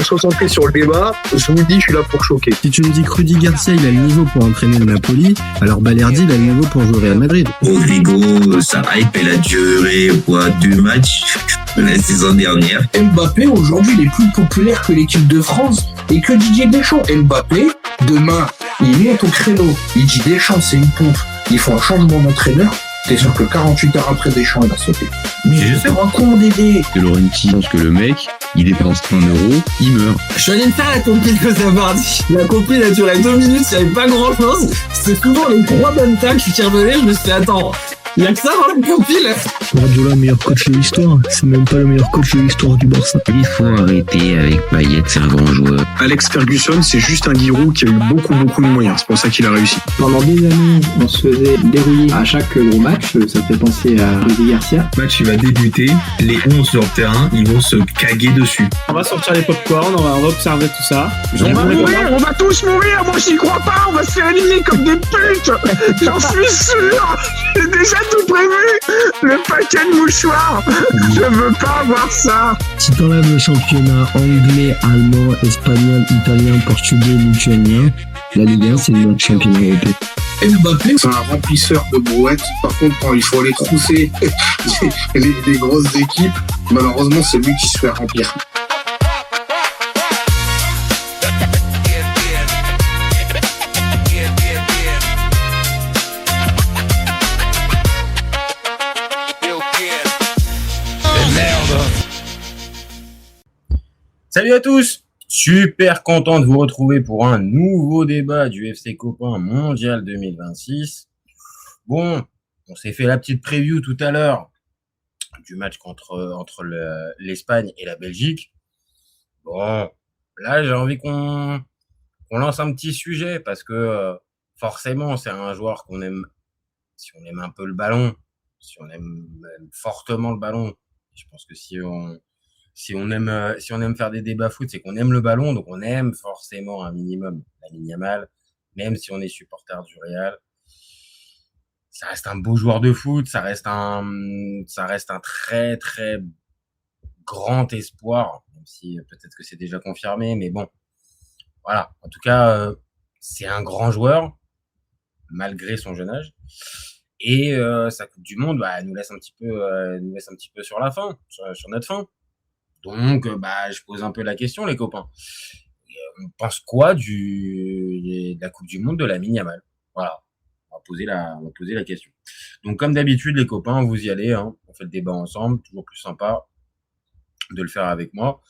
se concentrer sur le débat. Je vous le dis, je suis là pour choquer. Si tu me dis que Rudy Garcia, il a le niveau pour entraîner le Napoli, alors Balerdi, il a le niveau pour jouer au Real Madrid. Rodrigo, sa hype, elle a duré, deux matchs la saison dernière. Mbappé, aujourd'hui, il est plus populaire que l'équipe de France et que Didier Deschamps. Mbappé, demain, il monte au créneau. Il dit Deschamps, c'est une pompe. Il faut un changement d'entraîneur. T'es sûr que 48 heures après Deschamps, il va sauter. Mais je sais pas con, Dédé. Que Laurenti pense que le mec, il dépense 1 euro, il meurt. Je suis allé me faire la compil que ça dit. La compil, elle a duré 2 minutes, il n'y avait pas grand chose. C'est souvent les 3 bonnes tacles, je suis revenu, je me suis dit, attends, il y a que ça dans la compil. Guardiola, meilleur coach de l'histoire. C'est même pas le meilleur coach de l'histoire du Barça. Il faut arrêter avec Payet, c'est un grand joueur. Alex Ferguson, c'est juste un Giroud qui a eu beaucoup de moyens. C'est pour ça qu'il a réussi. Pendant des années, on se faisait dérouiller à chaque gros match. Ça fait penser à Rudy Garcia. Le match, il va débuter. Les 11 sur le terrain, ils vont se caguer dessus. On va sortir les popcorn, on va observer tout ça. On va tous mourir. Moi, j'y crois pas. On va se faire éliminer comme des putes. J'en suis sûr. J'ai déjà tout prévu. Le paquet de mouchoirs. Je veux pas avoir ça. Si t'enlèves le championnat anglais, allemand, espagnol, italien, portugais, lituanien, la Ligue 1, c'est le meilleur championnat européen. Mbappé, c'est un remplisseur de brouettes. Par contre, quand il faut aller trousser les grosses équipes, malheureusement, c'est lui qui se fait remplir. Salut à tous, super content de vous retrouver pour un nouveau débat du FC Copain Mondial 2026. Bon, on s'est fait la petite preview tout à l'heure du match entre l'Espagne et la Belgique. Bon, là j'ai envie qu'on lance un petit sujet parce que forcément c'est un joueur qu'on aime, si on aime un peu le ballon, si on aime même fortement le ballon, je pense que si on aime faire des débats foot, c'est qu'on aime le ballon, donc on aime forcément un minimum Lamine Yamal, même si on est supporter du Real. Ça reste un beau joueur de foot, ça reste un très très grand espoir, même si peut-être que c'est déjà confirmé, mais bon, voilà. En tout cas, c'est un grand joueur malgré son jeune âge. Et sa Coupe du Monde, elle nous laisse un petit peu sur la fin, sur notre fin. Donc, je pose un peu la question, les copains. On pense quoi de la Coupe du Monde de Lamine Yamal? Voilà, on va poser la question. Donc, comme d'habitude, les copains, vous y allez, hein, on fait le débat ensemble, toujours plus sympa de le faire avec moi.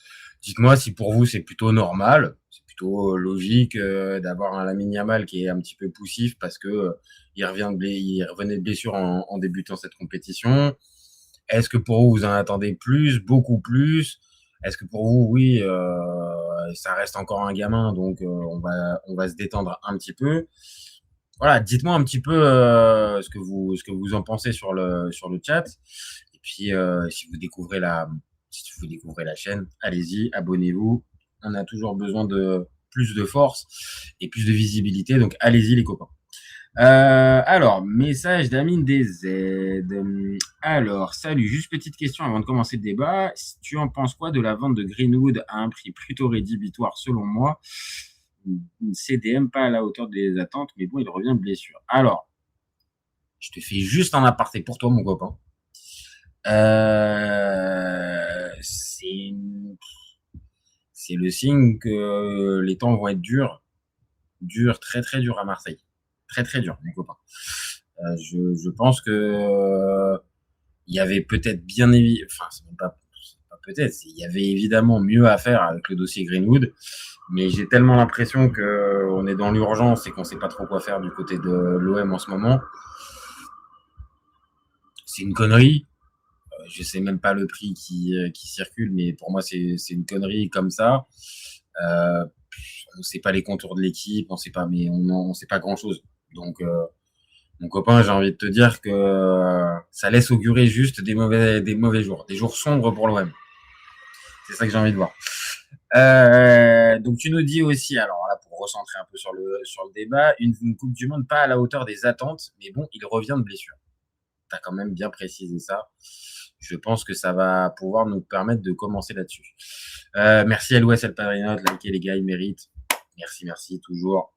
Dites-moi si pour vous c'est plutôt normal, c'est plutôt logique d'avoir un Lamine Yamal qui est un petit peu poussif parce que il revenait de blessure en débutant cette compétition. Est-ce que pour vous en attendez plus, beaucoup plus? Est-ce que pour vous, oui, ça reste encore un gamin, donc on va se détendre un petit peu. Voilà, dites-moi un petit peu ce que vous en pensez sur le chat. Et puis si vous découvrez la chaîne, allez-y, abonnez-vous. On a toujours besoin de plus de force et plus de visibilité, donc allez-y les copains. Alors, message d'Amine DZ. Alors, salut, juste petite question avant de commencer le débat. Tu en penses quoi de la vente de Greenwood à un prix plutôt rédhibitoire selon moi? CDM pas à la hauteur des attentes, mais bon, il revient de blessure. Alors, je te fais juste un aparté pour toi, mon copain. C'est le signe que les temps vont être durs, très très durs à Marseille. Très très dur, mon copain. Je pense que il y avait peut-être il y avait évidemment mieux à faire avec le dossier Greenwood, mais j'ai tellement l'impression que on est dans l'urgence et qu'on sait pas trop quoi faire du côté de l'OM en ce moment. C'est une connerie. Je sais même pas le prix qui circule, mais pour moi c'est une connerie comme ça. On sait pas les contours de l'équipe, on sait pas grand chose. Donc, mon copain, j'ai envie de te dire que ça laisse augurer juste des mauvais jours, des jours sombres pour l'OM. C'est ça que j'ai envie de voir. Donc, tu nous dis aussi, alors là, pour recentrer un peu sur le débat, une Coupe du Monde pas à la hauteur des attentes, mais bon, il revient de blessure. as quand même bien précisé ça. Je pense que ça va pouvoir nous permettre de commencer là-dessus. Merci à l'Ouest, El Padrinote, likez les gars, ils méritent. Merci, toujours.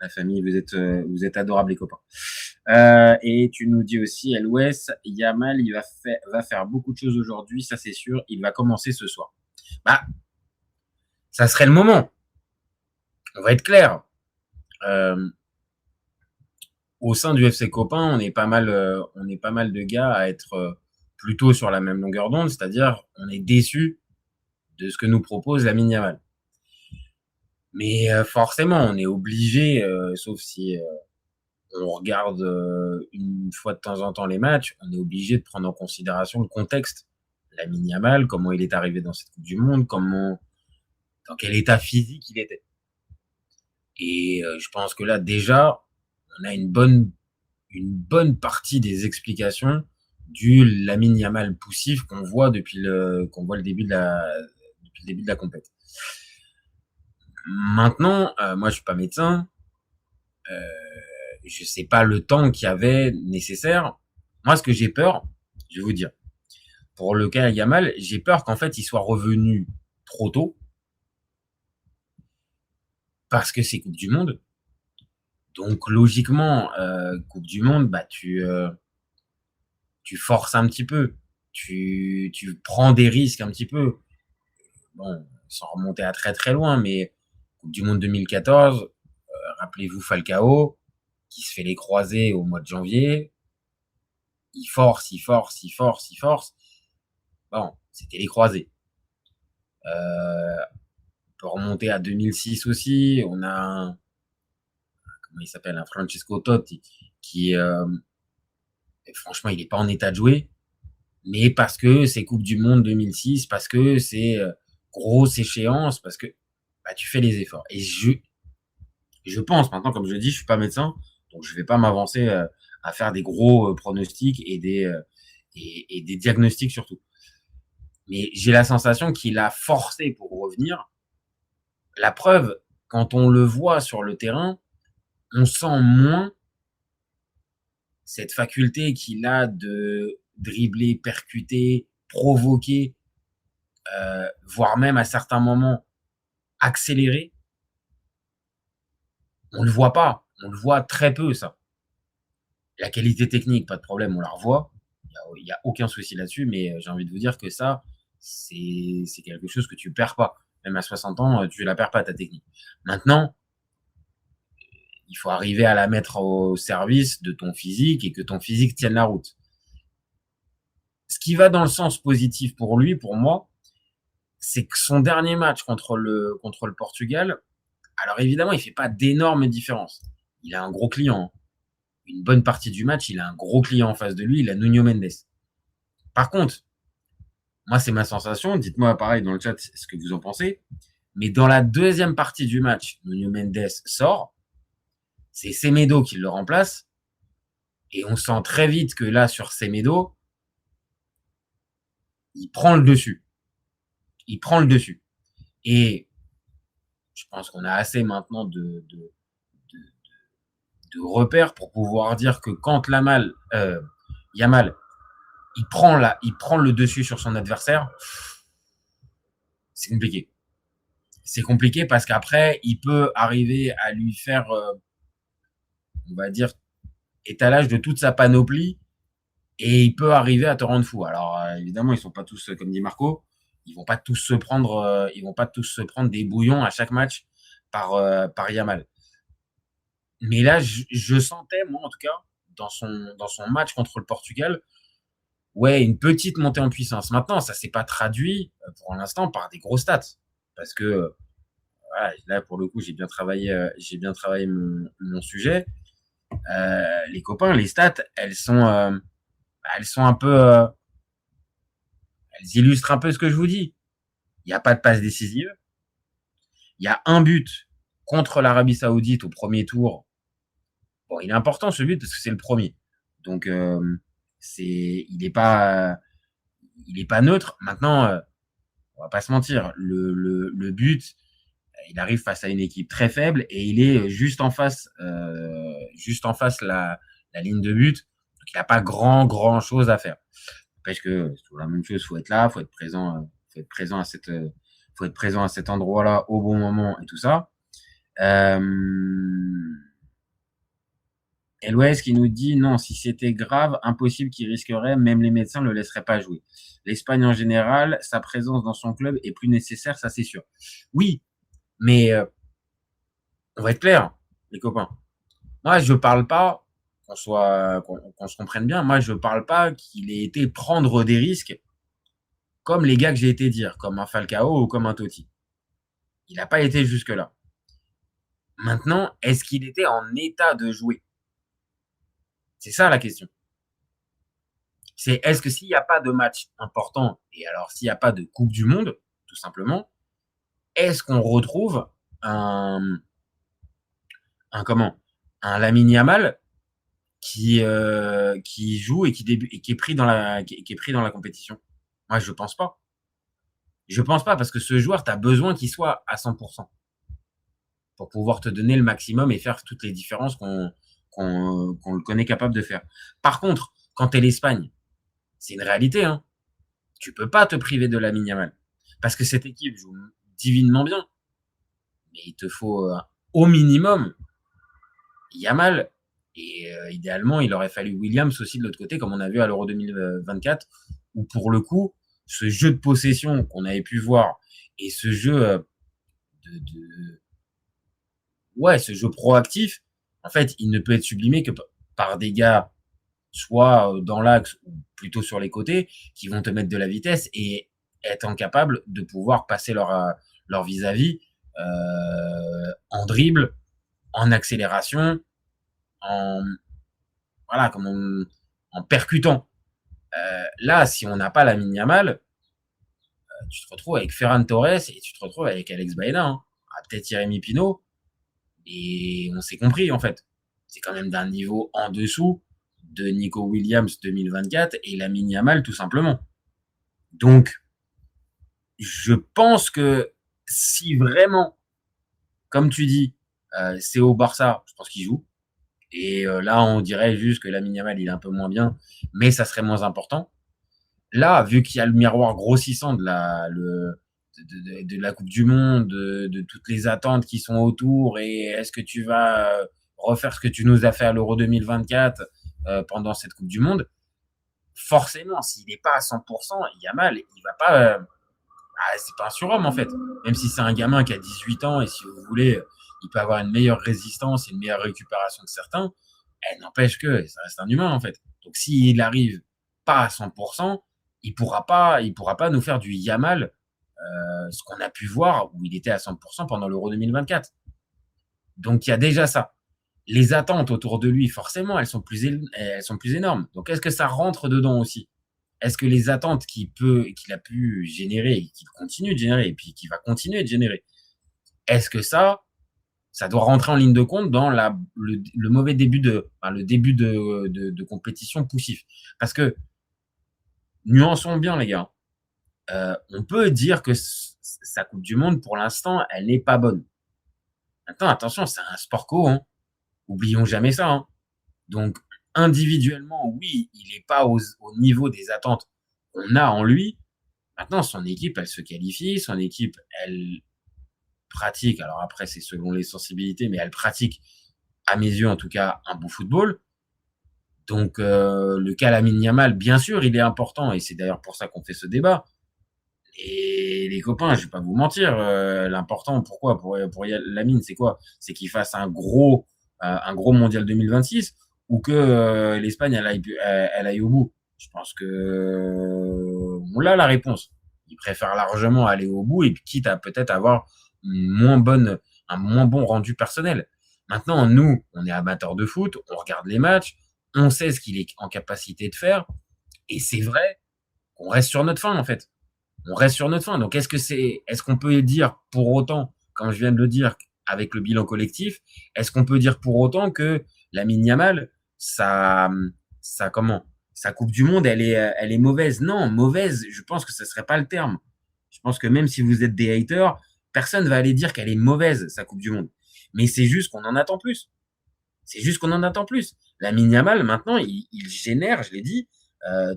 La famille, vous êtes adorables les copains. Et tu nous dis aussi, LOS, Yamal, il va faire beaucoup de choses aujourd'hui, ça c'est sûr. Il va commencer ce soir. Bah, ça serait le moment. On va être clair. Au sein du FC Copain, on est pas mal de gars à être plutôt sur la même longueur d'onde, c'est-à-dire on est déçus de ce que nous propose Lamine Yamal. Mais forcément, on est obligé, sauf si on regarde une fois de temps en temps les matchs, on est obligé de prendre en considération le contexte. Lamine Yamal, comment il est arrivé dans cette Coupe du Monde, dans quel état physique il était. Et je pense que là, déjà, on a une bonne partie des explications du Lamine Yamal poussif qu'on voit depuis le début de la compète. Maintenant, moi je suis pas médecin, je sais pas le temps qu'il y avait nécessaire. Moi, ce que j'ai peur, je vais vous dire, pour le cas Yamal, j'ai peur qu'en fait il soit revenu trop tôt parce que c'est Coupe du Monde. Donc logiquement, Coupe du Monde, bah tu forces un petit peu, tu prends des risques un petit peu. Bon, sans remonter à très très loin, mais Coupe du Monde 2014, rappelez-vous Falcao, qui se fait les croisés au mois de janvier. Il force. Bon, c'était les croisés. On peut remonter à 2006 aussi. On a comment il s'appelle, un Francesco Totti, qui franchement, il n'est pas en état de jouer, mais parce que c'est Coupe du Monde 2006, parce que c'est grosse échéance, parce que bah, tu fais les efforts. Et je pense, maintenant, comme je dis, je suis pas médecin, donc je vais pas m'avancer à faire des gros pronostics et des diagnostics surtout. Mais j'ai la sensation qu'il a forcé pour revenir. La preuve, quand on le voit sur le terrain, on sent moins cette faculté qu'il a de dribbler, percuter, provoquer, voire même à certains moments accélérer. On le voit pas, on le voit très peu ça. La qualité technique, pas de problème, on la revoit. Il y a aucun souci là-dessus, mais j'ai envie de vous dire que ça, c'est quelque chose que tu perds pas. Même à 60 ans, tu la perds pas ta technique. Maintenant, il faut arriver à la mettre au service de ton physique et que ton physique tienne la route. Ce qui va dans le sens positif pour lui, pour moi, c'est que son dernier match contre le Portugal, alors évidemment, il fait pas d'énormes différences. Il a un gros client. Une bonne partie du match, il a un gros client en face de lui, il a Nuno Mendes. Par contre, moi, c'est ma sensation, dites-moi pareil dans le chat ce que vous en pensez, mais dans la deuxième partie du match, Nuno Mendes sort, c'est Semedo qui le remplace, et on sent très vite que là, sur Semedo, il prend le dessus. Et je pense qu'on a assez maintenant de repères pour pouvoir dire que quand Yamal, il prend le dessus sur son adversaire, c'est compliqué. C'est compliqué parce qu'après, il peut arriver à lui faire, on va dire, étalage de toute sa panoplie et il peut arriver à te rendre fou. Alors, évidemment, ils sont pas tous, comme dit Marco, ils vont pas tous se prendre des bouillons à chaque match par Yamal. Mais là, je sentais, moi, en tout cas, dans son match contre le Portugal, ouais, une petite montée en puissance. Maintenant, ça s'est pas traduit, pour l'instant, par des gros stats. Parce que, voilà, là, pour le coup, j'ai bien travaillé mon sujet. Les copains, les stats, elles sont un peu, elles illustrent un peu ce que je vous dis. Il n'y a pas de passe décisive. Il y a un but contre l'Arabie Saoudite au premier tour. Bon, il est important ce but parce que c'est le premier. Donc, il est pas neutre. Maintenant, on va pas se mentir. Le but, il arrive face à une équipe très faible et il est juste en face la ligne de but. Donc, il n'a pas grand chose à faire. Parce que c'est toujours la même chose, faut être là, faut être présent à cet endroit-là au bon moment et tout ça. LOS qui nous dit non, si c'était grave, impossible qu'il risquerait, même les médecins ne le laisseraient pas jouer. L'Espagne en général, sa présence dans son club est plus nécessaire, ça c'est sûr. Oui, mais on va être clair, les copains. Moi, je parle pas, qu'on se comprenne bien, moi je parle pas qu'il ait été prendre des risques comme les gars que j'ai été dire, comme un Falcao ou comme un Totti. Il n'a pas été jusque-là. Maintenant, est-ce qu'il était en état de jouer? C'est ça la question. C'est est-ce que s'il n'y a pas de match important, et alors s'il n'y a pas de Coupe du Monde, tout simplement, est-ce qu'on retrouve un Lamine Yamal qui joue et qui est pris dans la compétition? Moi, je pense pas. Je pense pas parce que ce joueur, tu as besoin qu'il soit à 100% pour pouvoir te donner le maximum et faire toutes les différences qu'on le connaît capable de faire. Par contre, quand tu es l'Espagne, c'est une réalité. Hein. Tu peux pas te priver de Lamine Yamal parce que cette équipe joue divinement bien. Mais il te faut au minimum Yamal et idéalement, il aurait fallu Williams aussi de l'autre côté comme on a vu à l'Euro 2024 où pour le coup, ce jeu de possession qu'on avait pu voir et ce jeu ce jeu proactif, en fait, il ne peut être sublimé que par des gars soit dans l'axe ou plutôt sur les côtés qui vont te mettre de la vitesse et être incapables de pouvoir passer leur vis-à-vis en dribble, en accélération, en percutant. Là, si on n'a pas Lamine Yamal, tu te retrouves avec Ferran Torres et tu te retrouves avec Alex Baena, hein. Peut-être Jérémy Pino, et on s'est compris en fait. C'est quand même d'un niveau en dessous de Nico Williams 2024 et Lamine Yamal tout simplement. Donc, je pense que si vraiment, comme tu dis, c'est au Barça, je pense qu'il joue. Et là, on dirait juste que Lamine Yamal, il est un peu moins bien, mais ça serait moins important. Là, vu qu'il y a le miroir grossissant de la Coupe du Monde, de toutes les attentes qui sont autour, et est-ce que tu vas refaire ce que tu nous as fait à l'Euro 2024 pendant cette Coupe du Monde? Forcément, s'il n'est pas à 100%, Yamal, il va pas... c'est pas un surhomme en fait. Même si c'est un gamin qui a 18 ans et si vous voulez, il peut avoir une meilleure résistance et une meilleure récupération que certains, n'empêche que ça reste un humain en fait. Donc s'il arrive pas à 100%, il pourra pas nous faire du Yamal, ce qu'on a pu voir où il était à 100% pendant l'Euro 2024. Donc il y a déjà ça. Les attentes autour de lui, forcément, elles sont plus énormes. Donc est-ce que ça rentre dedans aussi? Est-ce que les attentes qu'il a pu générer et qu'il continue de générer et puis qu'il va continuer de générer, est-ce que ça doit rentrer en ligne de compte dans le mauvais début de compétition poussif? Parce que, nuançons bien les gars, on peut dire que sa Coupe du Monde, pour l'instant, elle n'est pas bonne. Maintenant, attention, c'est un sport co, hein. Oublions jamais ça. Hein. Donc, individuellement, oui, il n'est pas au niveau des attentes qu'on a en lui. Maintenant, son équipe, elle se qualifie. Son équipe, elle pratique. Alors après, c'est selon les sensibilités, mais elle pratique, à mes yeux en tout cas, un beau football. Donc, le cas Lamine Yamal, bien sûr, il est important. Et c'est d'ailleurs pour ça qu'on fait ce débat. Et les copains, je vais pas vous mentir, l'important, pourquoi pour Lamine, c'est quoi? C'est qu'il fasse un gros mondial 2026 ou que l'Espagne elle aille au bout. Je pense que on a la réponse. Il préfère largement aller au bout et quitte à peut-être avoir un moins bon rendu personnel. Maintenant, nous, on est amateurs de foot, on regarde les matchs, on sait ce qu'il est en capacité de faire et c'est vrai qu'on reste sur notre faim en fait. On reste sur notre faim. Donc est-ce qu'on peut dire pour autant, comme je viens de le dire avec le bilan collectif, est-ce qu'on peut dire pour autant que Lamine Yamal, sa Coupe du Monde, elle est mauvaise? Non, mauvaise, je pense que ce serait pas le terme. Je pense que même si vous êtes des haters, personne va aller dire qu'elle est mauvaise, sa Coupe du Monde. Mais c'est juste qu'on en attend plus. C'est juste qu'on en attend plus. Lamine Yamal, maintenant, il génère, je l'ai dit,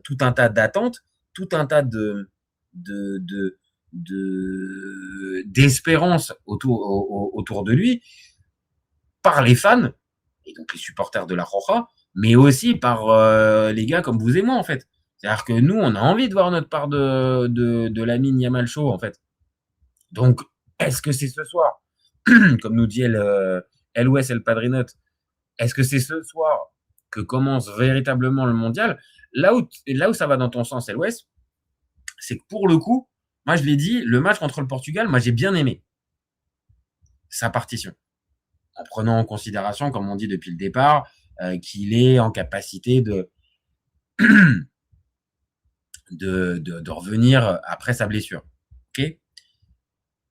tout un tas d'attentes, tout un tas d'espérance autour de lui par les fans et donc les supporters de la Roja, mais aussi par les gars comme vous et moi en fait. C'est-à-dire que nous, on a envie de voir notre part de Lamine Yamal Show en fait. Donc, est-ce que c'est ce soir, comme nous dit LOS El Padrinote, est-ce que c'est ce soir que commence véritablement le mondial? Là où ça va dans ton sens, LOS, c'est que pour le coup, moi je l'ai dit, le match contre le Portugal, moi j'ai bien aimé sa partition. En prenant en considération, comme on dit depuis le départ, qu'il est en capacité de revenir après sa blessure. Ok.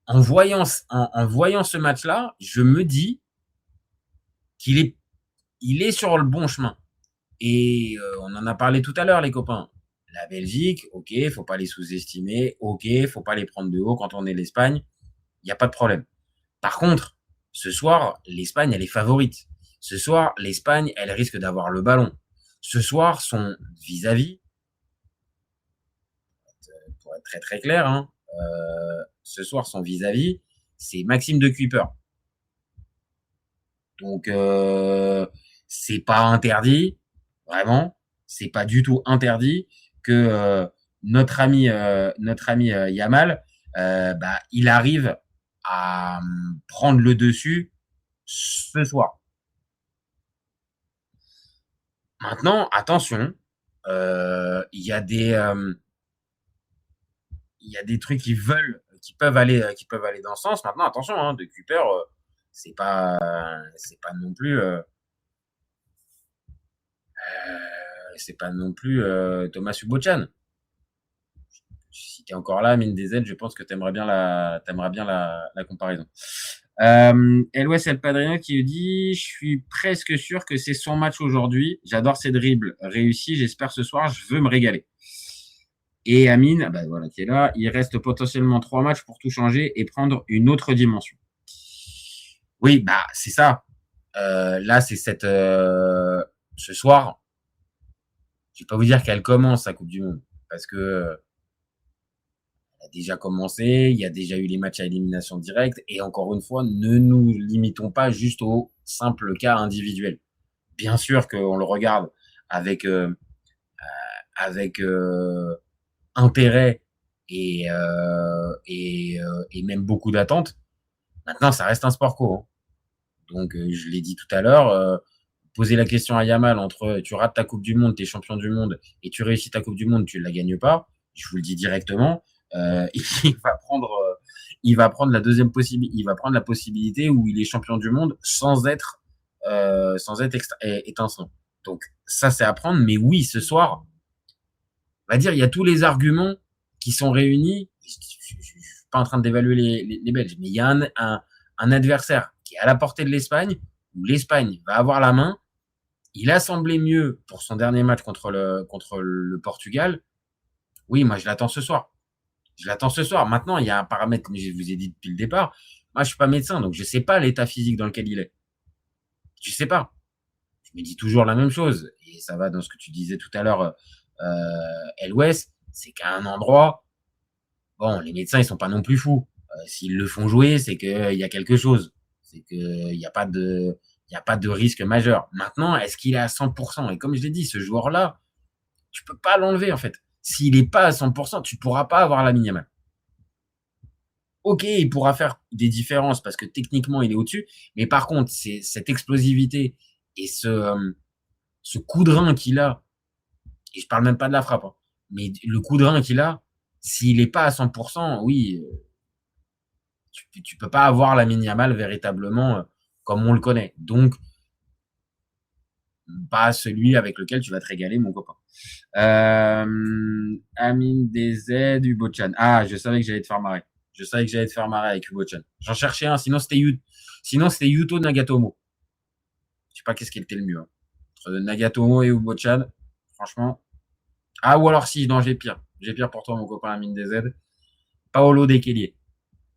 En voyant ce match-là, je me dis qu'il est sur le bon chemin. Et on en a parlé tout à l'heure, les copains. La Belgique, ok, faut pas les sous-estimer, ok, faut pas les prendre de haut quand on est l'Espagne, il n'y a pas de problème. Par contre, ce soir, l'Espagne, elle est favorite. Ce soir, l'Espagne, elle risque d'avoir le ballon. Ce soir, son vis-à-vis, pour être très très clair, hein, ce soir, son vis-à-vis, c'est Maxime de Cuyper. Donc, c'est pas interdit, vraiment, c'est pas du tout interdit que notre ami Yamal, il arrive à prendre le dessus ce soir. Maintenant, attention, il y a des trucs qui peuvent aller dans ce sens. Maintenant, attention, hein, de Cooper, c'est pas non plus Thomas Subochan. Si t'es encore là, Mine des aides, je pense que t'aimerais bien la comparaison. LOS El Padrino qui dit: je suis presque sûr que c'est son match aujourd'hui. J'adore ses dribbles réussis. J'espère ce soir, je veux me régaler. Et Amine, voilà, qui est là, il reste potentiellement 3 matchs pour tout changer et prendre une autre dimension. Oui, c'est ça. Là, c'est ce soir. Je vais pas vous dire qu'elle commence sa Coupe du Monde parce que elle a déjà commencé, il y a déjà eu les matchs à élimination directe et encore une fois, ne nous limitons pas juste au simple cas individuel. Bien sûr qu'on le regarde avec intérêt et même beaucoup d'attentes. Maintenant, ça reste un sport co. Hein. Donc, je l'ai dit tout à l'heure, poser la question à Yamal entre tu rates ta Coupe du Monde, t'es champion du monde, et tu réussis ta Coupe du Monde, tu la gagnes pas. Je vous le dis directement, il va prendre la deuxième possibilité, il va prendre la possibilité où il est champion du monde sans être étincelant. Donc, ça, c'est à prendre. Mais oui, ce soir, on va dire, il y a tous les arguments qui sont réunis. Je suis pas en train d'évaluer les Belges, mais il y a un adversaire qui est à la portée de l'Espagne, où l'Espagne va avoir la main. Il a semblé mieux pour son dernier match contre le Portugal. Oui, moi, je l'attends ce soir. Maintenant, il y a un paramètre, mais je vous ai dit depuis le départ. Moi, je suis pas médecin, donc je sais pas l'état physique dans lequel il est. Je sais pas. Je me dis toujours la même chose. Et ça va dans ce que tu disais tout à l'heure, LOS, c'est qu'à un endroit, bon, les médecins, ils sont pas non plus fous. S'ils le font jouer, c'est qu'il y a quelque chose. C'est qu'il n'y a pas de risque majeur. Maintenant, est-ce qu'il est à 100%? Et comme je l'ai dit, ce joueur-là, tu peux pas l'enlever, en fait. S'il n'est pas à 100%, tu pourras pas avoir Lamine Yamal. Ok, il pourra faire des différences parce que techniquement, il est au-dessus. Mais par contre, c'est cette explosivité et ce coup de rein qu'il a, et je parle même pas de la frappe, hein, mais le coup de rein qu'il a, s'il n'est pas à 100%, oui, tu peux pas avoir Lamine Yamal véritablement comme on le connaît. Donc, pas celui avec lequel tu vas te régaler, mon copain. Amine DZ, Ubochan. Ah, je savais que j'allais te faire marrer. Avec Ubochan. J'en cherchais un, sinon c'était Yuto Nagatomo. Je sais pas qu'est-ce qui était le mieux. Hein. Entre Nagatomo et Ubochan, franchement. Ah, ou alors si, non, j'ai pire. J'ai pire pour toi, mon copain Amine DZ. Paolo Deschelier.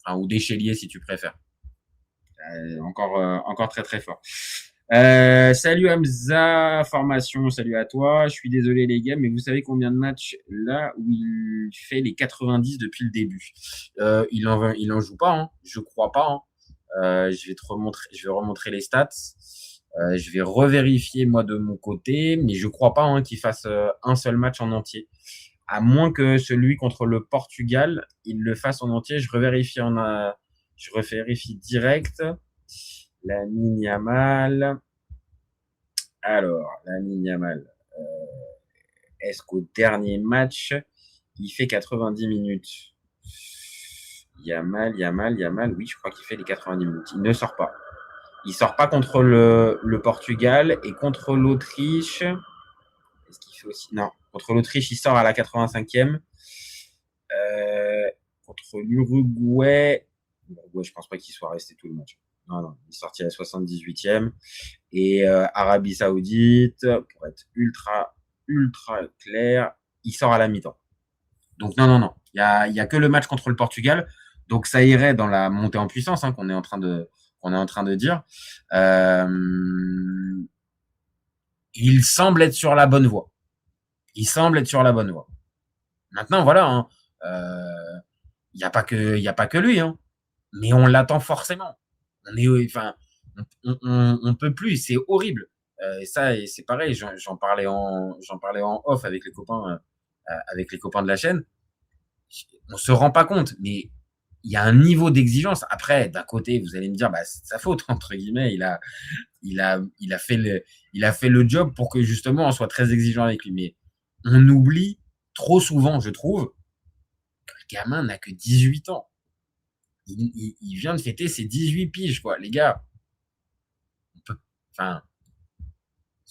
Enfin, ou Deschelier si tu préfères. Encore très très fort. Salut Hamza, formation, salut à toi. Je suis désolé les gars, mais vous savez combien de matchs là où il fait les 90 depuis le début? Il en joue pas, hein. Je crois pas, hein. Je vais remontrer les stats. Je vais revérifier moi de mon côté, mais je crois pas hein, qu'il fasse un seul match en entier. À moins que celui contre le Portugal, il le fasse en entier. Je revérifie direct. Lamine Yamal. Alors, Lamine Yamal. Est-ce qu'au dernier match, il fait 90 minutes? Yamal, oui, je crois qu'il fait les 90 minutes. Il ne sort pas. Il sort pas contre le Portugal et contre l'Autriche. Est-ce qu'il fait aussi? Non, contre l'Autriche, il sort à la 85e. Contre l'Uruguay, je pense pas qu'il soit resté tout le match. Non, il est sorti à la 78e. Et Arabie Saoudite, pour être ultra clair, il sort à la mi-temps. Donc non. Il y a que le match contre le Portugal. Donc ça irait dans la montée en puissance hein, qu'on est en train de dire. Il semble être sur la bonne voie. Maintenant voilà, hein, il y a pas que lui, hein, mais on l'attend forcément. On peut plus, c'est horrible. Et c'est pareil. J'en parlais en off avec les copains de la chaîne. On se rend pas compte, mais il y a un niveau d'exigence. Après, d'un côté, vous allez me dire, bah, c'est de sa faute, entre guillemets. Il a fait le job pour que, justement, on soit très exigeant avec lui. Mais on oublie trop souvent, je trouve, que le gamin n'a que 18 ans. Il vient de fêter ses 18 piges, quoi. Les gars,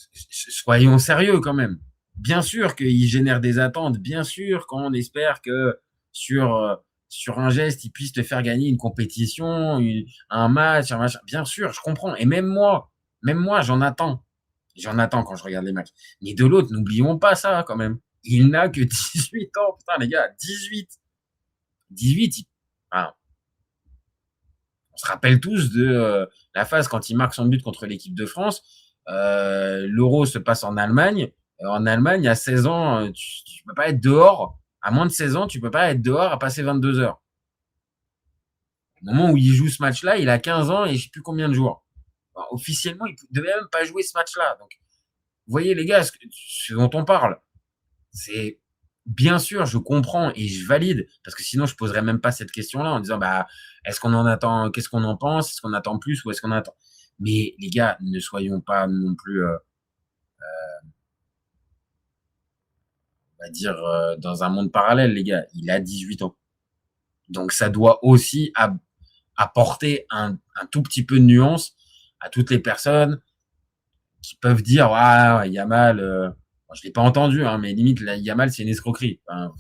soyons sérieux quand même. Bien sûr qu'il génère des attentes. Bien sûr qu'on espère que sur un geste, il puisse te faire gagner une compétition, un match, un machin. Bien sûr, je comprends. Et même moi, j'en attends. J'en attends quand je regarde les matchs. Mais de l'autre, n'oublions pas ça quand même. Il n'a que 18 ans. Putain, les gars, 18. On se rappelle tous de la phase quand il marque son but contre l'équipe de France. L'Euro se passe en Allemagne. En Allemagne, à 16 ans, tu peux pas être dehors. À moins de 16 ans, tu peux pas être dehors à passer 22 heures. Au moment où il joue ce match-là, il a 15 ans et je sais plus combien de jours. Alors, officiellement, il devait même pas jouer ce match-là. Donc, vous voyez les gars, ce dont on parle, c'est bien sûr, je comprends et je valide parce que sinon je poserais même pas cette question-là en disant bah est-ce qu'on en attend, qu'est-ce qu'on en pense, est-ce qu'on attend plus ou est-ce qu'on attend. Mais les gars, ne soyons pas non plus on va dire dans un monde parallèle, les gars. Il a 18 ans. Donc ça doit aussi apporter un tout petit peu de nuance à toutes les personnes qui peuvent dire ah Yamal je l'ai pas entendu hein, mais limite Yamal c'est une escroquerie. Enfin,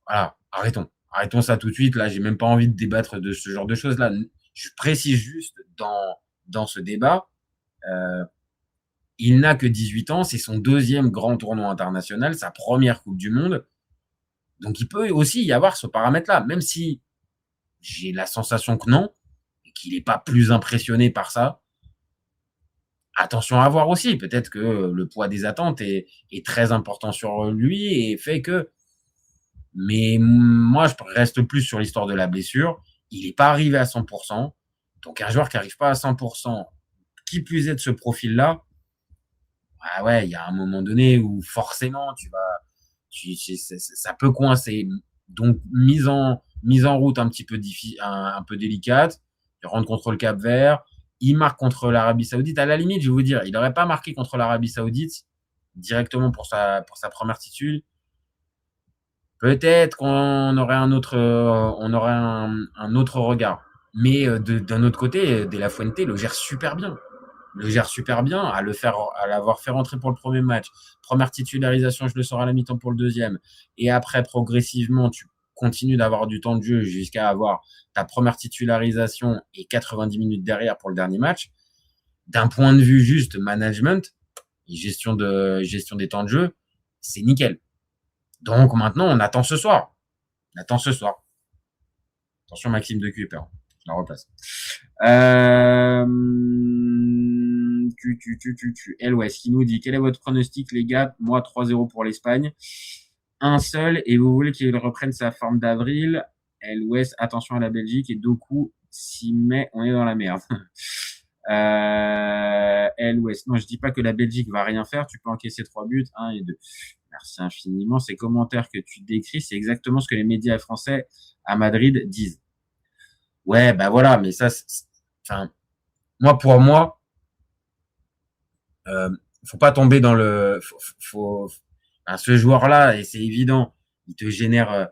voilà, arrêtons ça tout de suite. Là, j'ai même pas envie de débattre de ce genre de choses là. Je précise juste dans ce débat, il n'a que 18 ans, c'est son deuxième grand tournoi international, sa première Coupe du Monde. Donc il peut aussi y avoir ce paramètre-là, même si j'ai la sensation que non, et qu'il n'est pas plus impressionné par ça. Attention à voir aussi, peut-être que le poids des attentes est très important sur lui et fait que. Mais moi, je reste plus sur l'histoire de la blessure. Il n'est pas arrivé à 100%. Donc un joueur qui n'arrive pas à 100%, qui plus est de ce profil-là, ah ouais, il y a un moment donné où forcément ça peut coincer. Donc mise en route un petit peu un peu délicate. Il rentre contre le Cap-Vert. Il marque contre l'Arabie Saoudite. À la limite, je vais vous dire, il n'aurait pas marqué contre l'Arabie Saoudite directement pour sa première titule. Peut-être qu'on aurait un autre regard. Mais d'un autre côté, De La Fuente le gère super bien. À l'avoir fait rentrer pour le premier match. Première titularisation, je le sors à la mi-temps pour le deuxième. Et après, progressivement, tu continues d'avoir du temps de jeu jusqu'à avoir ta première titularisation et 90 minutes derrière pour le dernier match. D'un point de vue juste management et gestion des temps de jeu, c'est nickel. Donc maintenant, on attend ce soir. Attention Maxime de Cooper. Je la replace. West qui nous dit quel est votre pronostic, les gars? Moi, 3-0 pour l'Espagne. Un seul, et vous voulez qu'il reprenne sa forme d'avril. West, attention à la Belgique, et Doku, s'y met, on est dans la merde. West, non, je dis pas que la Belgique va rien faire, tu peux encaisser 3 buts, 1 et 2. Merci infiniment. Ces commentaires que tu décris, c'est exactement ce que les médias français à Madrid disent. Ouais, bah voilà, mais ça, enfin, pour moi, faut pas tomber dans le, ce joueur-là, et c'est évident, il te génère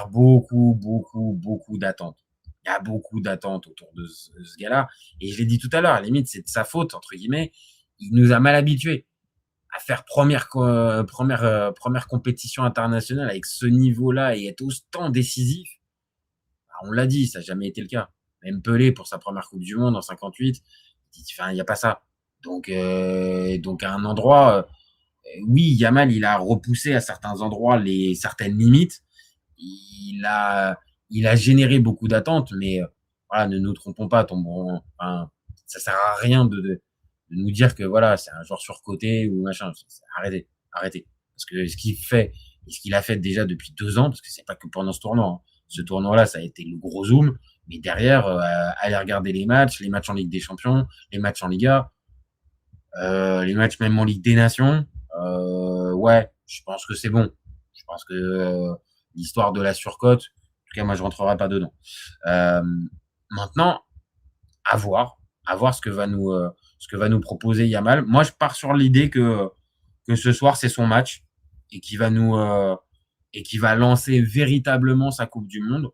beaucoup d'attentes. Il y a beaucoup d'attentes autour de ce gars-là. Et je l'ai dit tout à l'heure, à la limite, c'est de sa faute, entre guillemets. Il nous a mal habitués à faire première compétition internationale avec ce niveau-là et être autant décisif. On l'a dit, ça n'a jamais été le cas. Même Pelé, pour sa première Coupe du Monde en 58, il n'y a pas ça. Donc à un endroit, oui, Yamal, il a repoussé à certains endroits certaines limites. Il a généré beaucoup d'attentes, mais voilà, ne nous trompons pas. Ça sert à rien de nous dire que voilà, c'est un joueur surcoté ou machin. Arrêtez. Parce que ce qu'il fait et ce qu'il a fait déjà depuis 2 ans, parce que c'est pas que pendant ce tournoi. Hein. Ce tournoi-là, ça a été le gros zoom. Mais derrière, allez regarder les matchs en Ligue des Champions, les matchs en Liga, les matchs même en Ligue des Nations. Ouais, je pense que c'est bon. Je pense que l'histoire de la surcote, en tout cas, moi, je rentrerai pas dedans. Maintenant, à voir ce que va nous proposer Yamal. Moi, je pars sur l'idée que ce soir, c'est son match et qu'il va lancer véritablement sa Coupe du Monde.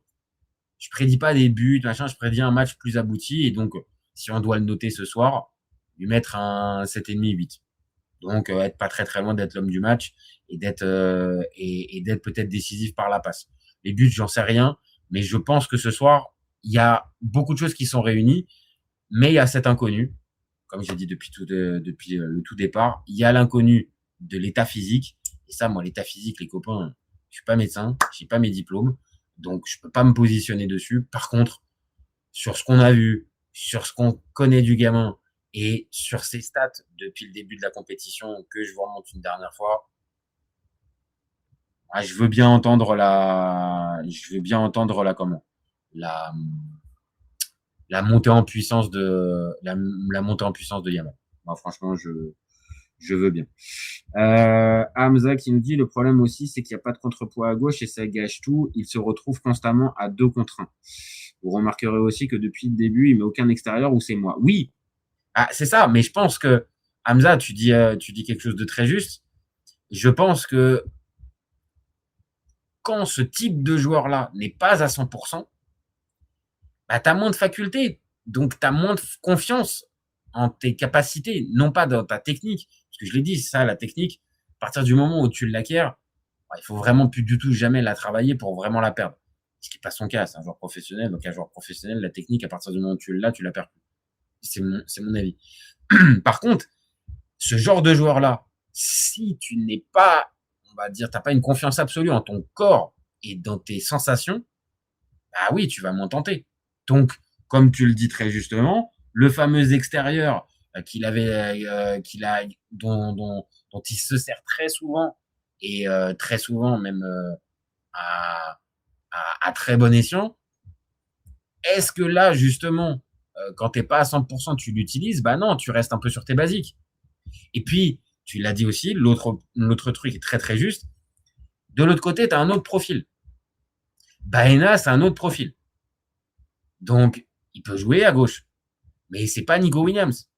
Je prédis pas des buts, machin, je prédis un match plus abouti. Et donc, si on doit le noter ce soir, lui mettre un 7,5, 8. Donc, être pas très très loin d'être l'homme du match et d'être peut-être décisif par la passe. Les buts, j'en sais rien, mais je pense que ce soir, il y a beaucoup de choses qui sont réunies, mais il y a cet inconnu, comme j'ai dit depuis le tout départ, il y a l'inconnu de l'état physique. Et ça, moi, l'état physique, les copains, je suis pas médecin, j'ai pas mes diplômes, donc je peux pas me positionner dessus. Par contre, sur ce qu'on a vu, sur ce qu'on connaît du gamin et sur ses stats depuis le début de la compétition que je vous remonte une dernière fois, je veux bien entendre la montée en puissance de la montée en puissance de Yamal. Moi, franchement, je veux bien. Hamza qui nous dit le problème aussi, c'est qu'il n'y a pas de contrepoids à gauche et ça gâche tout. Il se retrouve constamment à 2 contre 1. Vous remarquerez aussi que depuis le début, il met aucun extérieur ou c'est moi. Oui, c'est ça. Mais je pense que Hamza, tu dis quelque chose de très juste. Je pense que quand ce type de joueur-là n'est pas à 100%, tu as moins de facultés. Donc, tu as moins de confiance en tes capacités, non pas dans ta technique. Parce que je l'ai dit, ça, la technique, à partir du moment où tu l'acquiers, il faut vraiment plus du tout jamais la travailler pour vraiment la perdre. Ce qui n'est pas son cas, c'est un joueur professionnel. Donc, un joueur professionnel, la technique, à partir du moment où tu la perds plus. C'est mon avis. Par contre, ce genre de joueur-là, si tu n'es pas, on va dire, tu n'as pas une confiance absolue en ton corps et dans tes sensations, bah oui, tu vas moins tenter. Donc, comme tu le dis très justement, le fameux extérieur dont il se sert très souvent et très souvent même à très bon escient. Est-ce que là justement, quand t'es pas à 100%, tu l'utilises? Bah non, tu restes un peu sur tes basiques. Et puis, tu l'as dit aussi, l'autre truc est très très juste. De l'autre côté, tu as un autre profil. Baena, c'est un autre profil. Donc, il peut jouer à gauche. Mais c'est pas Nico Williams.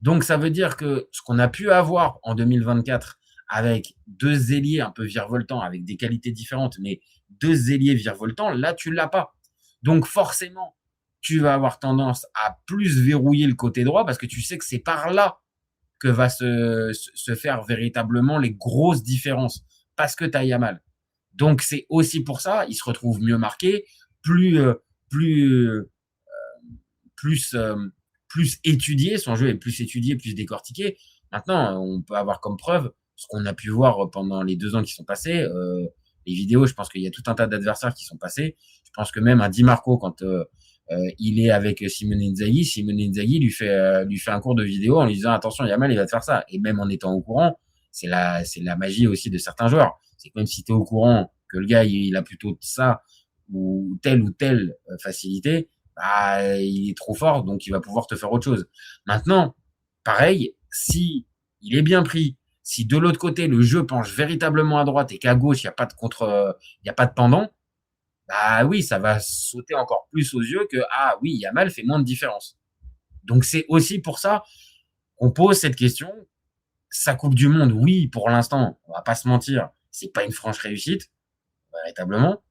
Donc, ça veut dire que ce qu'on a pu avoir en 2024 avec 2 ailiers un peu virevoltants, avec des qualités différentes, mais 2 ailiers virevoltants, là, tu l'as pas. Donc, forcément, tu vas avoir tendance à plus verrouiller le côté droit parce que tu sais que c'est par là que va se faire véritablement les grosses différences parce que tu as Yamal. Donc, c'est aussi pour ça, il se retrouve mieux marqué, plus étudié, son jeu est plus étudié, plus décortiqué. Maintenant, on peut avoir comme preuve ce qu'on a pu voir pendant les 2 ans qui sont passés, les vidéos, je pense qu'il y a tout un tas d'adversaires qui sont passés. Je pense que même un Di Marco, quand il est avec Simone Inzaghi. Simone Inzaghi lui fait un cours de vidéo en lui disant attention, Yamal, il va te faire ça. Et même en étant au courant, c'est la magie aussi de certains joueurs. C'est que même si tu es au courant que le gars, il a plutôt ça ou telle facilité, bah, il est trop fort, donc il va pouvoir te faire autre chose. Maintenant, pareil, si il est bien pris, si de l'autre côté, le jeu penche véritablement à droite et qu'à gauche, il n'y a pas de pendant, bah oui, ça va sauter encore plus aux yeux que, ah oui, Yamal fait moins de différence. Donc c'est aussi pour ça qu'on pose cette question. Sa Coupe du Monde, oui, pour l'instant, on va pas se mentir, c'est pas une franche réussite, véritablement.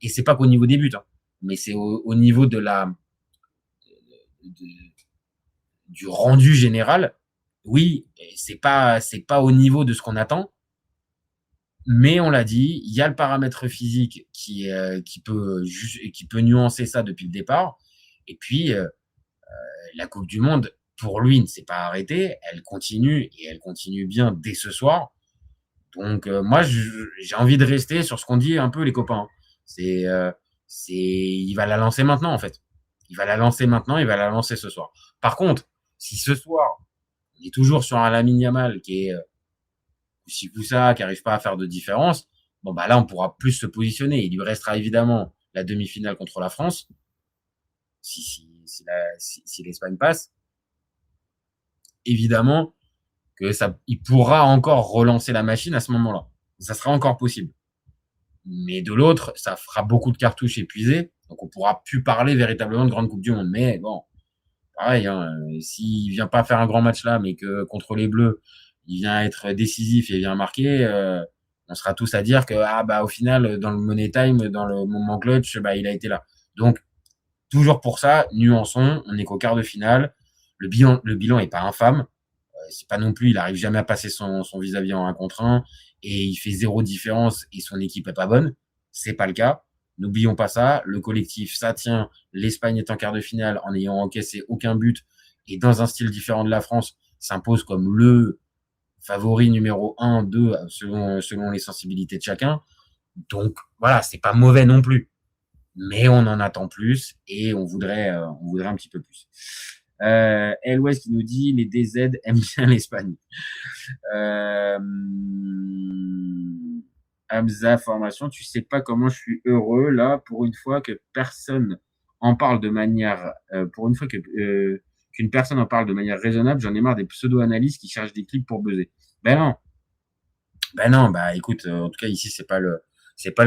Et c'est pas qu'au niveau des buts, hein, mais c'est au niveau de du rendu général. Oui, c'est pas au niveau de ce qu'on attend, mais on l'a dit, il y a le paramètre physique qui peut nuancer ça depuis le départ. Et puis la Coupe du Monde, pour lui, ne s'est pas arrêtée, elle continue et elle continue bien dès ce soir. Donc moi, j'ai envie de rester sur ce qu'on dit un peu les copains. Il va la lancer maintenant en fait. Il va la lancer maintenant, il va la lancer ce soir. Par contre, si ce soir, on est toujours sur un Lamine Yamal qui est aussi poussa, qui n'arrive pas à faire de différence, bon bah là on pourra plus se positionner. Il lui restera évidemment la demi-finale contre la France, si l'Espagne passe. Évidemment que il pourra encore relancer la machine à ce moment-là. Ça sera encore possible. Mais de l'autre, ça fera beaucoup de cartouches épuisées, donc on pourra plus parler véritablement de grande Coupe du Monde. Mais bon, pareil, hein, s'il vient pas faire un grand match là, mais que contre les Bleus, il vient être décisif et vient marquer, on sera tous à dire que au final, dans le money time, dans le moment clutch, il a été là. Donc toujours pour ça, nuançons, on n'est qu'au quart de finale. Le bilan est pas infâme. C'est pas non plus, il arrive jamais à passer son vis-à-vis en 1 contre 1 et il fait 0 différence et son équipe est pas bonne. C'est pas le cas. N'oublions pas ça. Le collectif, ça tient. L'Espagne est en quart de finale en n'ayant encaissé aucun but et dans un style différent de la France, s'impose comme le favori numéro 1, 2 selon les sensibilités de chacun. Donc voilà, c'est pas mauvais non plus. Mais on en attend plus et on voudrait un petit peu plus. Elwes qui nous dit les DZ aiment bien l'Espagne. Hamza formation, tu sais pas comment je suis heureux là pour une fois que personne en parle de manière qu'une personne en parle de manière raisonnable. J'en ai marre des pseudo-analystes qui cherchent des clips pour buzzer. Ben non, écoute, en tout cas ici c'est pas le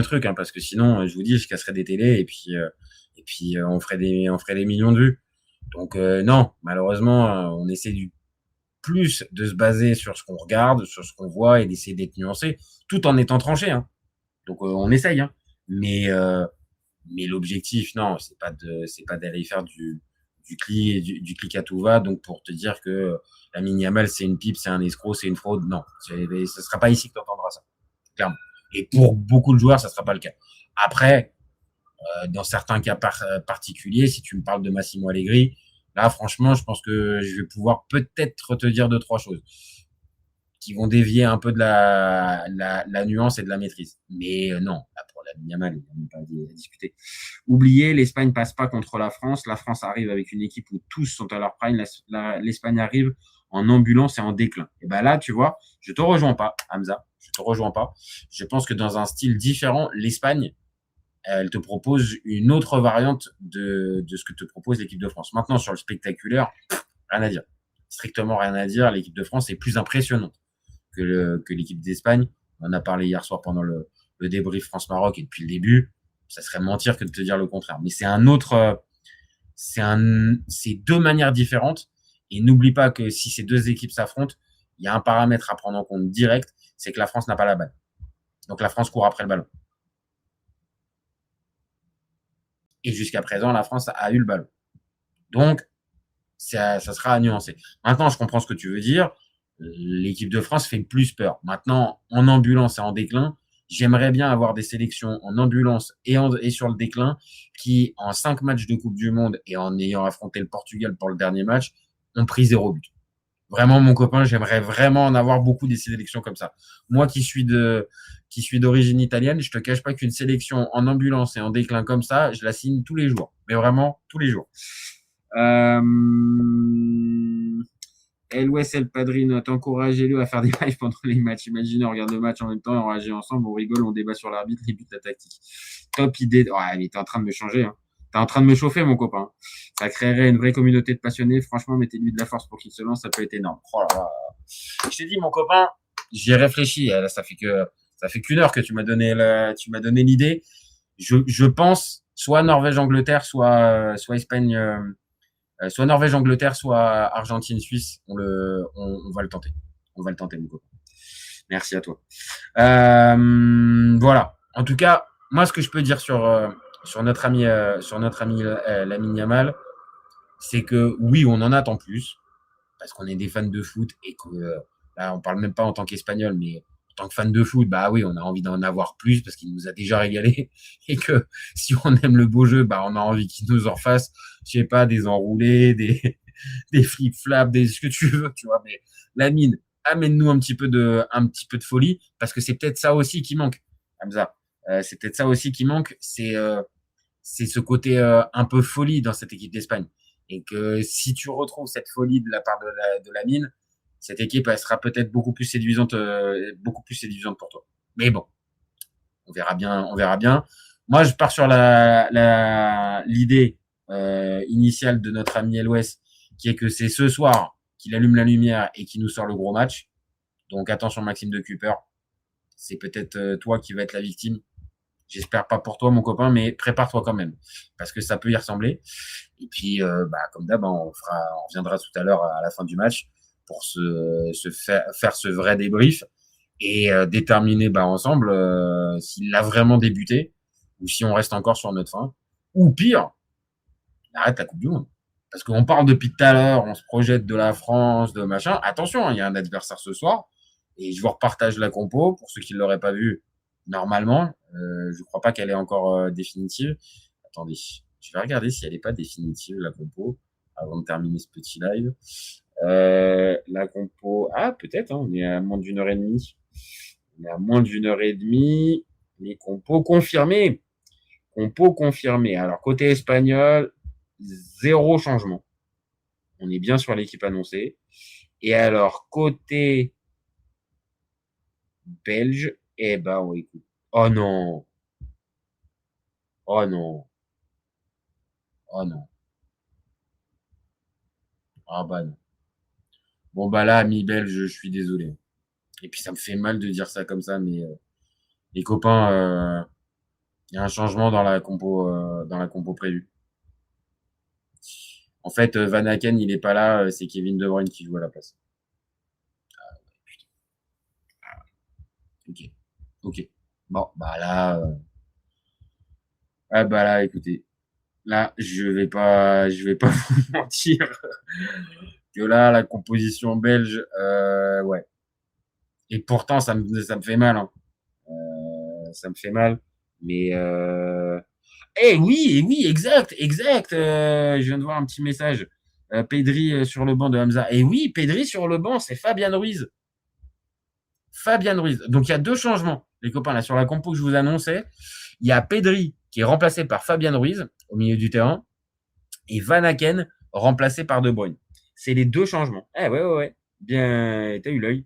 truc, hein, parce que sinon je vous dis je casserais des télés et puis on ferait des millions de vues. Donc non, malheureusement, on essaie plus de se baser sur ce qu'on regarde, sur ce qu'on voit et d'essayer d'être nuancé, tout en étant tranché. Hein. Donc on essaye, hein. Mais l'objectif, non, c'est pas d'aller faire du clic à tout va. Donc pour te dire que Lamine Yamal c'est une pipe, c'est un escroc, c'est une fraude, non, ce sera pas ici que tu entendras ça, clairement. Et pour beaucoup de joueurs, ça sera pas le cas. Après. Dans certains cas particuliers, si tu me parles de Massimo Allegri, là, franchement, je pense que je vais pouvoir peut-être te dire 2-3 choses qui vont dévier un peu de la nuance et de la maîtrise. Mais non, là, pour la Yamal, il n'y a pas à discuter. Oubliez, l'Espagne passe pas contre la France. La France arrive avec une équipe où tous sont à leur prime. L'Espagne arrive en ambulance et en déclin. Et ben là, tu vois, je te rejoins pas, Hamza. Je te rejoins pas. Je pense que dans un style différent, l'Espagne, elle te propose une autre variante de ce que te propose l'équipe de France. Maintenant, sur le spectaculaire, rien à dire. Strictement rien à dire. L'équipe de France est plus impressionnante que l'équipe d'Espagne. On en a parlé hier soir pendant le débrief France-Maroc et depuis le début. Ça serait mentir que de te dire le contraire. Mais c'est 2 manières différentes. Et n'oublie pas que si ces 2 équipes s'affrontent, il y a un paramètre à prendre en compte direct, c'est que la France n'a pas la balle. Donc la France court après le ballon. Et jusqu'à présent, la France a eu le ballon. Donc, ça sera à nuancer. Maintenant, je comprends ce que tu veux dire. L'équipe de France fait plus peur. Maintenant, en ambulance et en déclin, j'aimerais bien avoir des sélections en ambulance et sur le déclin qui, en 5 matchs de Coupe du Monde et en ayant affronté le Portugal pour le dernier match, ont pris 0 but. Vraiment, mon copain, j'aimerais vraiment en avoir beaucoup des sélections comme ça. Moi qui suis qui suis d'origine italienne, je te cache pas qu'une sélection en ambulance et en déclin comme ça, je la signe tous les jours. Mais vraiment, tous les jours. Wes El Padrino, encouragez-le à faire des lives pendant les matchs. Imaginez, on regarde le match en même temps, on réagit ensemble, on rigole, on débat sur l'arbitre, les buts, la tactique. Top idée. Ouais, mais t'es en train de me changer. Hein. T'es en train de me chauffer, mon copain. Ça créerait une vraie communauté de passionnés. Franchement, mettez-lui de la force pour qu'il se lance, ça peut être énorme. Oh là là. Je t'ai dit, mon copain, j'y ai réfléchi. Là, ça fait qu'une heure que tu m'as donné l'idée. Je pense soit Norvège-Angleterre, soit Espagne. Soit Norvège-Angleterre, soit Argentine-Suisse, on va le tenter. On va le tenter, mon copain. Merci à toi. Voilà. En tout cas, moi, ce que je peux dire sur notre ami Lamine Yamal, c'est que oui, on en attend plus, parce qu'on est des fans de foot et que là, on parle même pas en tant qu'Espagnol, mais en tant que fan de foot, bah oui, on a envie d'en avoir plus parce qu'il nous a déjà régalé et que si on aime le beau jeu, bah on a envie qu'il nous en fasse, je sais pas, des enroulés, des flip-flaps, ce que tu veux, tu vois. Mais Lamine, amène-nous un petit peu de folie parce que c'est peut-être ça aussi qui manque, Hamza. C'est peut-être ça aussi qui manque, c'est ce côté un peu folie dans cette équipe d'Espagne. Et que si tu retrouves cette folie de la part de Lamine, cette équipe, elle sera peut-être beaucoup plus séduisante pour toi. Mais bon, on verra bien. Moi, je pars sur l'idée initiale de notre ami Elwes, qui est que c'est ce soir qu'il allume la lumière et qui nous sort le gros match. Donc attention, Maxime de Cooper, c'est peut-être toi qui vas être la victime. J'espère pas pour toi, mon copain, mais prépare-toi quand même, parce que ça peut y ressembler. Et puis, comme d'hab, on reviendra tout à l'heure à la fin du match pour faire ce vrai débrief et déterminer ensemble s'il a vraiment débuté ou si on reste encore sur notre fin. Ou pire, arrête la Coupe du Monde. Parce qu'on parle depuis tout à l'heure, on se projette de la France, de machin. Attention, il y a un adversaire ce soir et je vous repartage la compo pour ceux qui ne l'auraient pas vu. Normalement, je crois pas qu'elle est encore définitive. Attendez, je vais regarder si elle n'est pas définitive, la compo, avant de terminer ce petit live. La compo, peut-être, hein, on est à moins d'une heure et demie. Les compos confirmés. Alors, côté espagnol, 0 changement. On est bien sur l'équipe annoncée. Et alors, côté belge, on écoute. Oh non. Ah non. Bon, là, ami belge, je suis désolé. Et puis, ça me fait mal de dire ça comme ça, mais les copains, il y a un changement dans la compo prévue. En fait, Van Aken, il est pas là, c'est Kevin De Bruyne qui joue à la place. Ok. Bon, là, écoutez. Là, je vais pas vous mentir que là, la composition belge, ouais. Et pourtant, ça me fait mal, hein. Ça me fait mal. Mais oui, exact. Je viens de voir un petit message. Pedri sur le banc de Hamza. Et oui, Pedri sur le banc, c'est Fabian Ruiz. Donc il y a 2 changements, les copains, là sur la compo que je vous annonçais. Il y a Pedri qui est remplacé par Fabian Ruiz au milieu du terrain et Van Aken remplacé par De Bruyne. C'est les 2 changements. Ouais. Bien, t'as eu l'œil,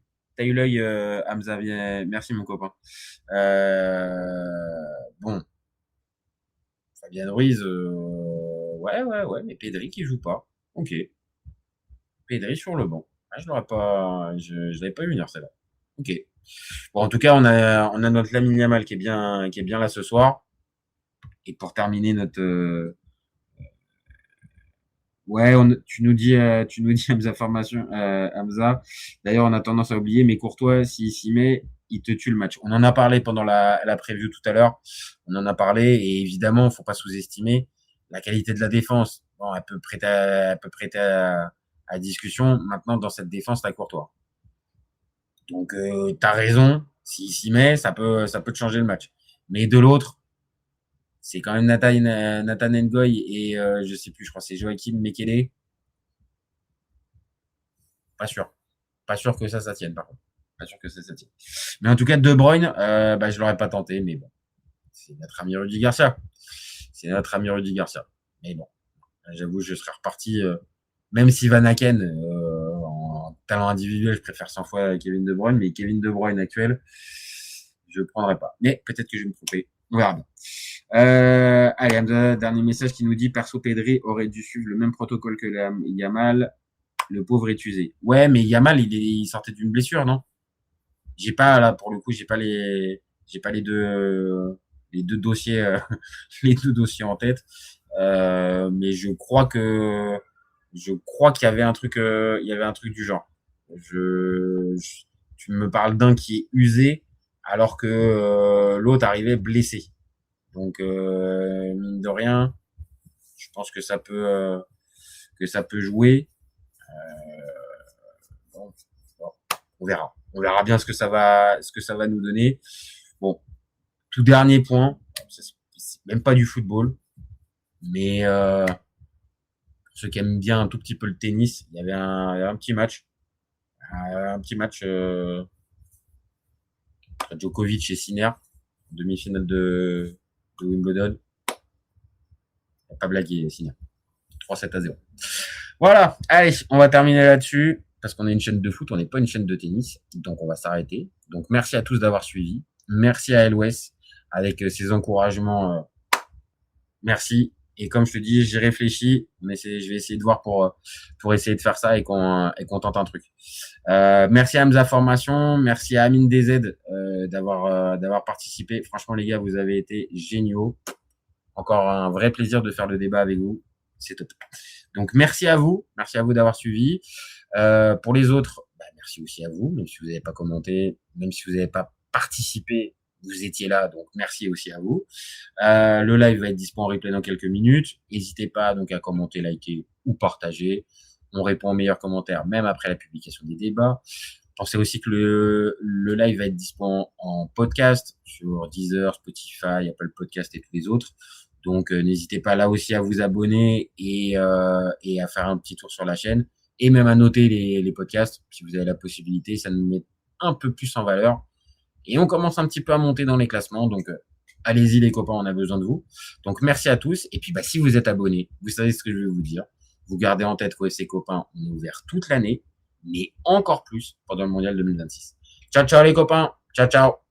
Hamza. Bien, merci mon copain. Bon, Fabian Ruiz, ouais, mais Pedri qui joue pas. Ok. Pedri sur le banc. Je l'aurais pas, je l'avais pas vu venir celle-là. Ok. Bon, en tout cas, on a notre Lamine Yamal qui est bien là ce soir. Et pour terminer notre, tu nous dis Hamza formation, Hamza. D'ailleurs, on a tendance à oublier, mais Courtois, s'il s'y met, il te tue le match. On en a parlé pendant la preview tout à l'heure. On en a parlé et évidemment, faut pas sous-estimer la qualité de la défense. Bon, elle peut prêter à discussion. Maintenant, dans cette défense, t'as Courtois. Donc, t'as raison. S'il s'y met, ça peut te changer le match. Mais de l'autre, c'est quand même Nathan Ngoy et je sais plus, je crois que c'est Joachim Mekele. Pas sûr que ça tienne par contre. Pas sûr que ça tient. Mais en tout cas, De Bruyne, je l'aurais pas tenté, mais bon. C'est notre ami Rudy Garcia. Mais bon, j'avoue, je serais reparti, même si Van Aken, en talent individuel, je préfère 100 fois Kevin De Bruyne, mais Kevin De Bruyne actuel, je prendrais pas. Mais peut-être que je vais me tromper. On verra bien. Allez, un dernier message qui nous dit perso Pedri aurait dû suivre le même protocole que Yamal. Le pauvre est usé. Ouais, mais Yamal, il sortait d'une blessure, non? J'ai pas, là, pour le coup, j'ai pas les deux dossiers, les deux dossiers en tête. Mais je crois qu'il y avait un truc, du genre. Tu me parles d'un qui est usé, alors que l'autre arrivait blessé. Donc, mine de rien, je pense que ça peut jouer. Bon, on verra. On verra bien ce que ça va nous donner. Bon, tout dernier point, c'est même pas du football, mais pour ceux qui aiment bien un tout petit peu le tennis, il y avait un petit match, entre Djokovic et Sinner, demi-finale de Wimbledon. Il n'a pas blagué, Sinner. 3-7-0. Voilà, allez, on va terminer là-dessus, parce qu'on est une chaîne de foot, on n'est pas une chaîne de tennis, donc on va s'arrêter. Donc merci à tous d'avoir suivi, merci à LOS, avec ses encouragements, merci. Et comme je te dis, j'ai réfléchi, mais je vais essayer de voir pour essayer de faire ça et qu'on tente un truc. Merci à Hamza Formation, merci à Amine DZ d'avoir participé. Franchement les gars, vous avez été géniaux. Encore un vrai plaisir de faire le débat avec vous. C'est top. Donc merci à vous d'avoir suivi. Pour les autres, merci aussi à vous, même si vous n'avez pas commenté, même si vous n'avez pas participé, vous étiez là, donc merci aussi à vous. Le live va être disponible en replay dans quelques minutes. N'hésitez pas donc à commenter, liker ou partager. On répond aux meilleurs commentaires même après la publication des débats. Pensez aussi que le live va être disponible en podcast sur Deezer, Spotify, Apple Podcast et tous les autres. Donc n'hésitez pas là aussi à vous abonner et à faire un petit tour sur la chaîne et même à noter les podcasts si vous avez la possibilité. Ça nous met un peu plus en valeur. Et on commence un petit peu à monter dans les classements. Donc, allez-y les copains, on a besoin de vous. Donc, merci à tous. Et puis, si vous êtes abonnés, vous savez ce que je vais vous dire. Vous gardez en tête qu'OFC Copains, on est ouvert toute l'année, mais encore plus pendant le Mondial 2026. Ciao, ciao les copains. Ciao, ciao.